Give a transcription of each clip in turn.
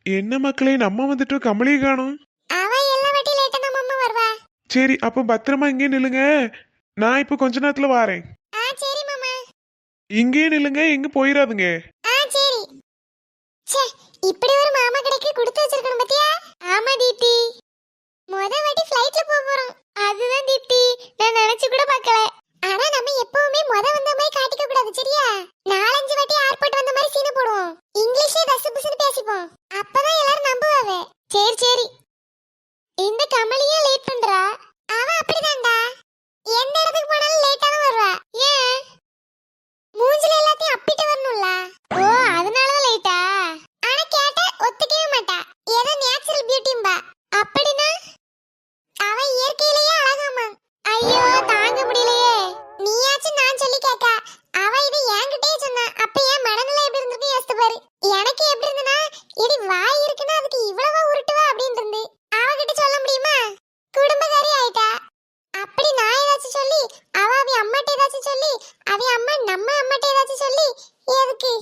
என்ன மக்களே, நம்ம வந்துட்டு கமலியை காணும். அவ எல்லா வாட்டி லேட்டா தான் மாமா வருவா. சரி, அப்ப பத்திரமா இங்கே நில்லுங்க. நான் இப்ப கொஞ்ச நேரத்துல வாரேன். சரி மாமா. இங்கே நில்லுங்க, எங்க போயிடாதுங்க. சரி. ச்சே, இப்படி ஒரு மாமா கடைக்கு கொடுத்து வச்சிருக்கணும் பாத்தியா? ஆமா தீப்தி, முத வாட்டி ஃளைட்ல போறோம். அதுதான் தீப்தி, நான் நினைச்சு கூட பார்க்கல. ஆனா நம்ம எப்பவுமே முத வந்த மாதிரி காட்டிக்க கூடாது, சரியா? 4-5 வாட்டி ஏர்போர்ட் வந்த மாதிரி சீனை போடுவோம். இங்கிலீஷ்ல தசு புசுன்னு பேசிப்போம். அப்பதான் எல்லாரும் நம்புவாங்க. சரி சரி. இந்த கமலியே லேட் பண்றா. அவ அப்படிதான்டா, எந்த இடத்துக்கு போனாலும் லேட்டா தான் வருவா. ஏன்? மூஞ்சில எல்லாத்தையும் அப்பிட்டு வரணும்ல. ஓ, அதனாலதான் லேட்டா. ஆனா கேட்டா ஒத்துக்கவே மாட்டா. ஏதோ நேச்சுரல் பியூட்டிம்பா. அப்படினா அவ இயற்கையிலேயே அழகாமா. ஐயோ, தாங்க முடியலையே. நீயாச்சும் நான் சொல்லி கேட்க, அவ இது என்கிட்டயே சொன்னா. அப்ப என் மனநிலை எப்படி இருந்திருக்கு யோசித்து பாரு. எனக்கு எப்படி இருந்தனா, இடி வாய் இருக்குன்னா அதுக்கு இவ்வளவா உருட்டுவா அப்படின்னு இருந்து. அவகிட்ட சொல்ல முடியுமா? குடும்பக்காரி ஆயிட்டா. அப்படி நான் ஏதாச்சும் சொல்லி, அவ அம்மாட்ட ஏதாச்சும் சொல்லி, அவ அம்மா நம்ம அம்மாட்ட ஏதாச்சும் சொல்லி எதுக்கு?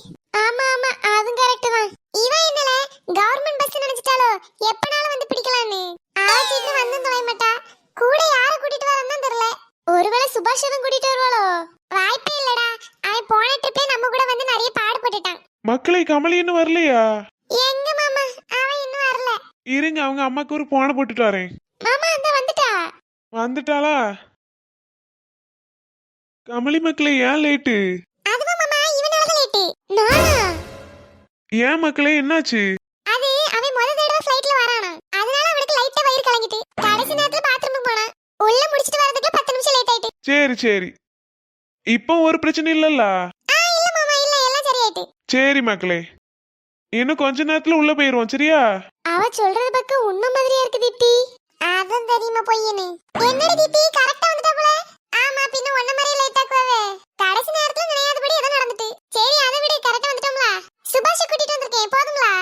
ஆமா ஆமா, அதுவும் கரெக்ட் தான். இவன் என்னல கவர்மெண்ட் பஸ் நினைச்சிட்டாலோ எப்பனாலும் வந்து பிடிக்கலான்னு. அவ சீக்கிரம் வந்து தொலை மாட்டா. கூட யார கூட்டிட்டு வரணும் தெரியல. ஒருவேளை சுபாஷவும் கூட்டிட்டு வருவாளோ? வாய்ப்பே இல்லடா. அவன் போன ட்ரிப்பே நம்ம கூட வந்து நிறைய பாடுபட்டுட்டான். மக்களே, கமலி இன்னும் வரலையா? எங்க மாமா, அவன் இன்னும் வரல. இருங்க, அவங்க அம்மாக்கு ஒரு போனை போட்டுட்டு வரேன். மாமா அந்த வந்துட்டா. வந்துட்டாளா? கமலி மக்களே, ஏன் லேட்டு? அதுவா மாமா, இவனால தான் லேட். நானா? ஏன் மக்களே, என்னாச்சு? அது அவன் முத தடவை ஃளைட்ல வரானா. அதனால அவனுக்கு லைட்டா வயிறு கலங்கிட்டு கடைசி நேரத்துல பாத்ரூமுக்கு போனான். உள்ள முடிச்சிட்டு வரதுக்கு 10 நிமிஷம் லேட் ஆயிட்டு. சரி சரி, இப்போ ஒரு பிரச்சனை இல்லல்ல? இல்ல மாமா, இல்ல, எல்லாம் சரியாயிட்டு. சரி மக்களே, இன்னும் கொஞ்ச நேரத்துல உள்ள போயிருவோம், சரியா? அவ சொல்றது பக்கம் உண்மை மாதிரியா இருக்கு தீப்தி. அதான் தெரியுமா பொய்யன்னு. என்னடி தீப்தி, கரெக்ட்டா வந்துட்டா போல. ஆமா, பின்ன ஒன்ன மாதிரி லேட் ஆக்குவாவே. கடைசி நேரத்துல நினையாதபடி ஏதோ நடந்துட்டு. சரி, அதை விட கரெக்ட்டா வந்துட்டோம்ல. சுபாஷ் கூட்டிட்டு வந்திருக்கேன், போதுங்களா?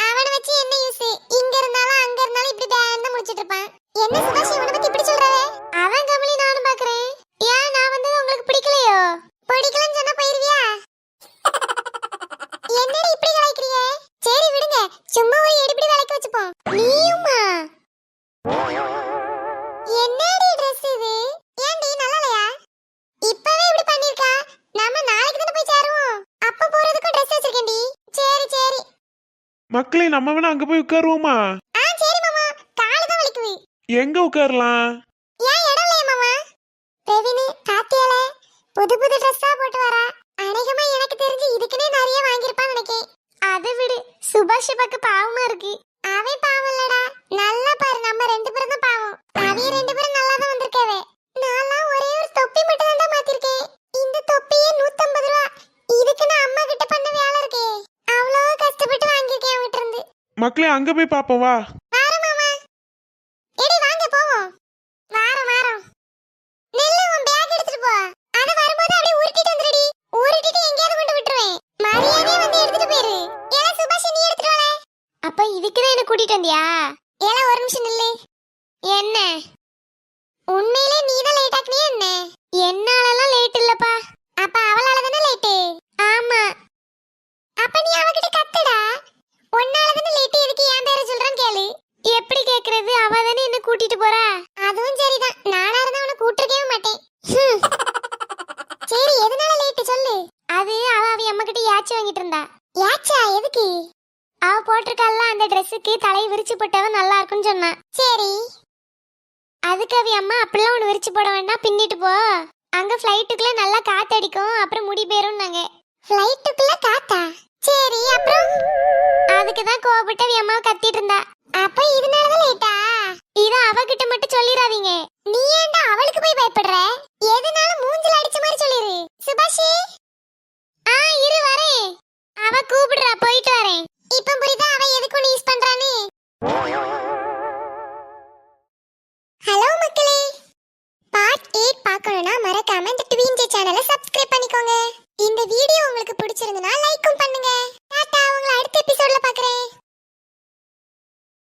அவனை வச்சு என்ன யூஸ்? இங்க இருந்தாலும் அங்க இருந்தாலும் இப்படி பேந்த முடிச்சிட்டு இருப்பான். என்ன சுபாஷ் இவனை பத்தி இப்படி சொல்றவே? அவன் கமலி நானும் பாக்குறேன். ஏன் நான் வந்தது உங்களுக்கு பிடிக்கலையோ? பிடிக்கலன்னு சொன்னா போயிருவியா? என்னடி இப்படி கலாய்க்கிறீங்க? சரி விடுங்க, சும்மா ஒரு எடுபடி வேலைக்கு வச்சுப்போம். நீயுமா? என்னடி Dress இது? ஏன்டி நல்லா இல்லையா? இப்பவே இப்படி பண்ணிருக்கா? நாம நாளைக்கு தான போய் சேருவோம். அப்ப போறதுக்கு Dress வச்சிருக்கேன்டி. சரி சரி. மக்களே, நம்ம வேணா அங்க போய் உட்காருவோமா? சரி மாமா, கால் தான் வலிக்குது. எங்க உட்காரலாம்? ஏன் இடம் இல்லையா மாமா? ரெவினி பாத்தியால புது புது Dress-ஆ போட்டு வரா. அநேகமா எனக்கு தெரிஞ்சு இதுக்குனே நிறைய வாங்கிருப்பான்னு நினைக்கேன். அதை விடு, சுபாஷ் பக்க பாவமா இருக்கு. அவன் பாவம் இல்லடா, நல்லா பாரு, நம்ம 2 பேரும் தான் பாவம். அவன் 2 பேரும் நல்லா தான் வந்திருக்காவே. நான்லாம் ஒரே ஒரு தொப்பி மட்டும் தான் மாத்திருக்கேன். இந்த தொப்பியே 150 ரூபா. இதுக்கு நான் அம்மா கிட்ட பண்ண வேலை இருக்கே. அவ்வளோ கஷ்டப்பட்டு வாங்கிருக்கேன் அவங்கிட்ட இருந்து. மக்களே, அங்க போய் பாப்போம், வா. வாரம் மாமா. எடி வாங்க போவோம். வாரம் வாரம். நெல்லு, உன் பேக் எடுத்துட்டு போ. அத வரும்போது அப்படியே உருட்டிட்டு வந்துடுடி. உருட்டிட்டு எங்கயாவது கொண்டு விட்டுருவேன். மரியாதையா வந்து எடுத்துட்டு போயிரு. ஏல சுபாஷ், நீ எடுத்துட்டு வா. அப்ப இதுக்கு தான் என்ன கூட்டிட்டு வந்தியா? ஏல ஒரு நிமிஷம் நில்லு. என்ன உண்மையிலே நீ தான் லேட் ஆக்குனியா என்ன? என்னாலலாம் லேட் இல்லப்பா. அப்ப அவளால தானே லேட்? ஆமா. அப்ப நீ அவகிட்ட கத்துடா. உன்னால தானே லேட், எதுக்கு என் பேரை சொல்றான்னு கேளு. எப்படி கேக்குறது? அவ தானே என்ன கூட்டிட்டு போறா. அதுவும் சரிதான், நானா இருந்தா உன்னை கூட்டிருக்கவே மாட்டேன். சரி, எதனால லேட் சொல்லு. அது அவ அம்மா கிட்ட யாச்சி வாங்கிட்டு இருந்தா. யாச்சா எதுக்கு? அவ போட்டிருக்கால அந்த Dress-க்கு தலையை விரிச்சு போட்டவ நல்லா இருக்குன்னு சொன்னா. சரி, அதுக்கு அவ அம்மா அப்படிலாம் ஒன்று விரிச்சு போட வேண்டாம், பின்னிட்டு போ. அங்க ஃப்ளைட்டுக்குள்ள நல்லா காத்தடிக்கும், அப்புறம் முடி போயிரும்னாங்க. ஃப்ளைட்டுக்குள்ள காத்தா? சரி, அப்புறம் அதுக்கு தான் கோபப்பட்டு அவ அம்மாவை கத்திட்டு இருந்தா. அப்ப இதனால தான் லேட்டா? இத அவகிட்ட மட்டும் சொல்லிராதீங்க. நீ